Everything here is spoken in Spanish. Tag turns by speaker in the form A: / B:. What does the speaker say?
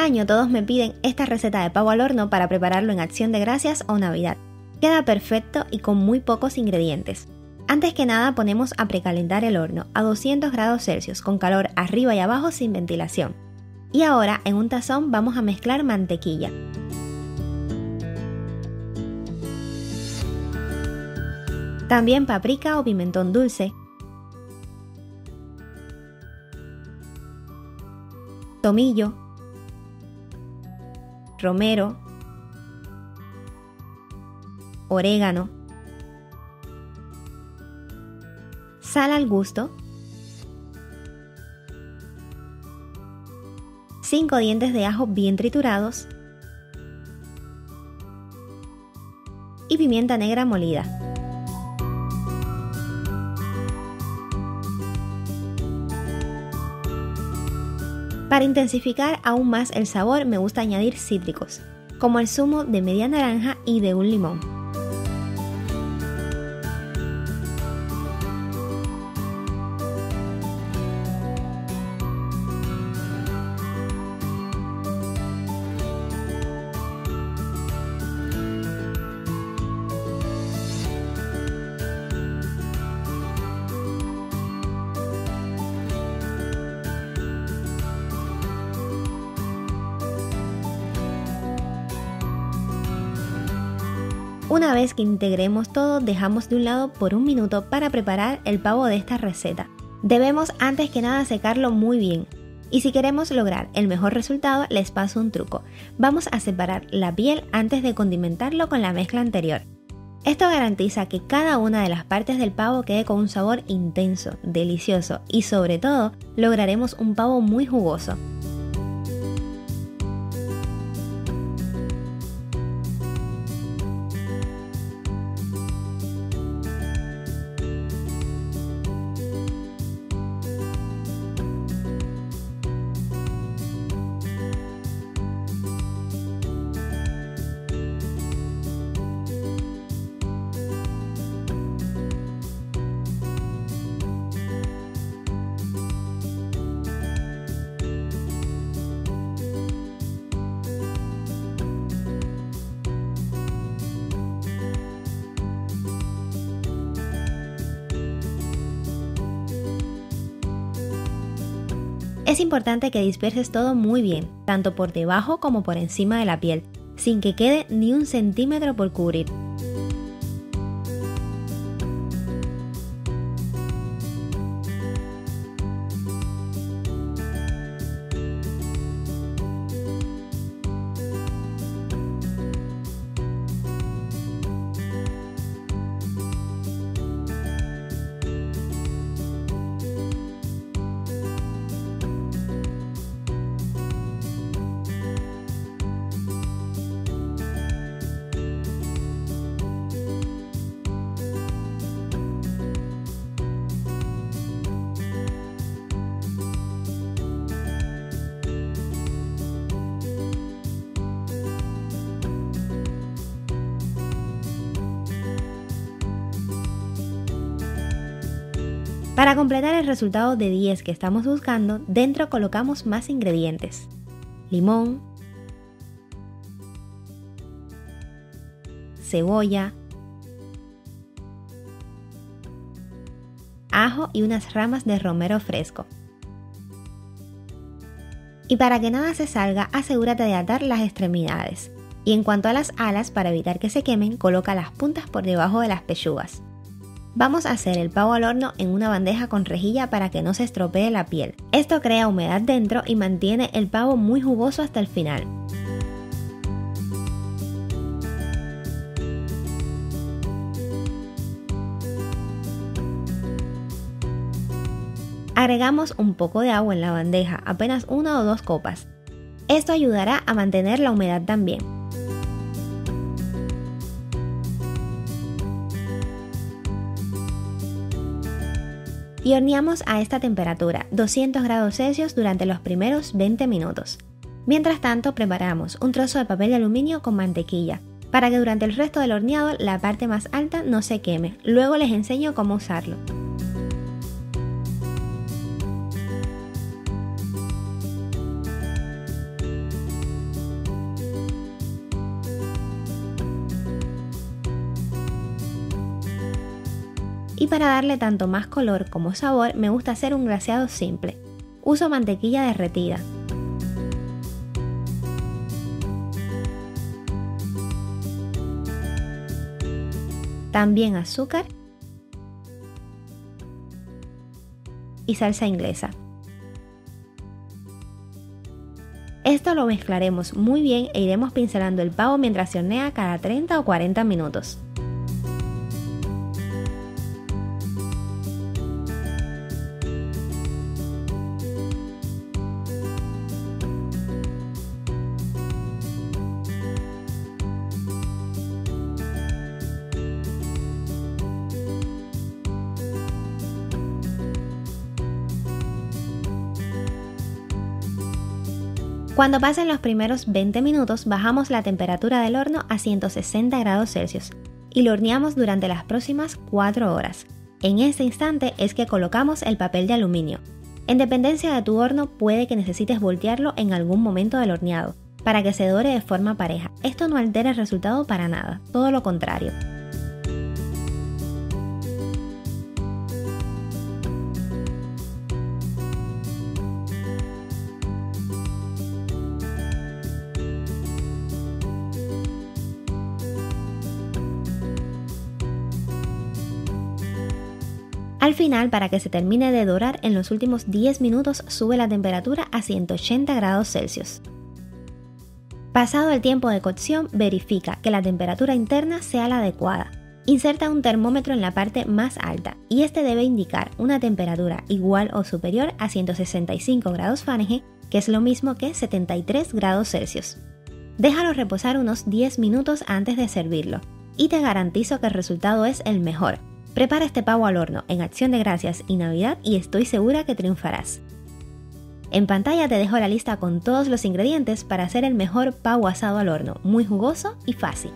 A: Cada año todos me piden esta receta de pavo al horno para prepararlo en Acción de Gracias o Navidad. Queda perfecto y con muy pocos ingredientes. Antes que nada ponemos a precalentar el horno a 200 grados Celsius con calor arriba y abajo sin ventilación. Y ahora en un tazón vamos a mezclar mantequilla. También paprika o pimentón dulce, tomillo, romero, orégano, sal al gusto, 5 dientes de ajo bien triturados y pimienta negra molida. Para intensificar aún más el sabor me gusta añadir cítricos, como el zumo de media naranja y de un limón. Una vez que integremos todo, dejamos de un lado por un minuto para preparar el pavo de esta receta. Debemos antes que nada secarlo muy bien. Y si queremos lograr el mejor resultado, les paso un truco. Vamos a separar la piel antes de condimentarlo con la mezcla anterior. Esto garantiza que cada una de las partes del pavo quede con un sabor intenso, delicioso y sobre todo lograremos un pavo muy jugoso. Es importante que disperses todo muy bien, tanto por debajo como por encima de la piel, sin que quede ni un centímetro por cubrir. Para completar el resultado de 10 que estamos buscando, dentro colocamos más ingredientes: limón, cebolla, ajo y unas ramas de romero fresco. Y para que nada se salga, asegúrate de atar las extremidades. Y en cuanto a las alas, para evitar que se quemen, coloca las puntas por debajo de las pechugas. Vamos a hacer el pavo al horno en una bandeja con rejilla para que no se estropee la piel. Esto crea humedad dentro y mantiene el pavo muy jugoso hasta el final. Agregamos un poco de agua en la bandeja, apenas 1 o 2 copas. Esto ayudará a mantener la humedad también. Y horneamos a esta temperatura, 200 grados Celsius, durante los primeros 20 minutos. Mientras tanto, preparamos un trozo de papel de aluminio con mantequilla, para que durante el resto del horneado la parte más alta no se queme. Luego les enseño cómo usarlo. Y para darle tanto más color como sabor, me gusta hacer un glaseado simple. Uso mantequilla derretida. También azúcar y salsa inglesa. Esto lo mezclaremos muy bien e iremos pincelando el pavo mientras se hornea cada 30 o 40 minutos. Cuando pasen los primeros 20 minutos, bajamos la temperatura del horno a 160 grados Celsius y lo horneamos durante las próximas 4 horas. En ese instante es que colocamos el papel de aluminio. En dependencia de tu horno, puede que necesites voltearlo en algún momento del horneado para que se dore de forma pareja. Esto no altera el resultado para nada, todo lo contrario. Al final, para que se termine de dorar, en los últimos 10 minutos sube la temperatura a 180 grados Celsius. Pasado el tiempo de cocción, verifica que la temperatura interna sea la adecuada. Inserta un termómetro en la parte más alta y este debe indicar una temperatura igual o superior a 165 grados Fahrenheit, que es lo mismo que 73 grados Celsius. Déjalo reposar unos 10 minutos antes de servirlo y te garantizo que el resultado es el mejor. Prepara este pavo al horno en Acción de Gracias y Navidad y estoy segura que triunfarás. En pantalla te dejo la lista con todos los ingredientes para hacer el mejor pavo asado al horno, muy jugoso y fácil.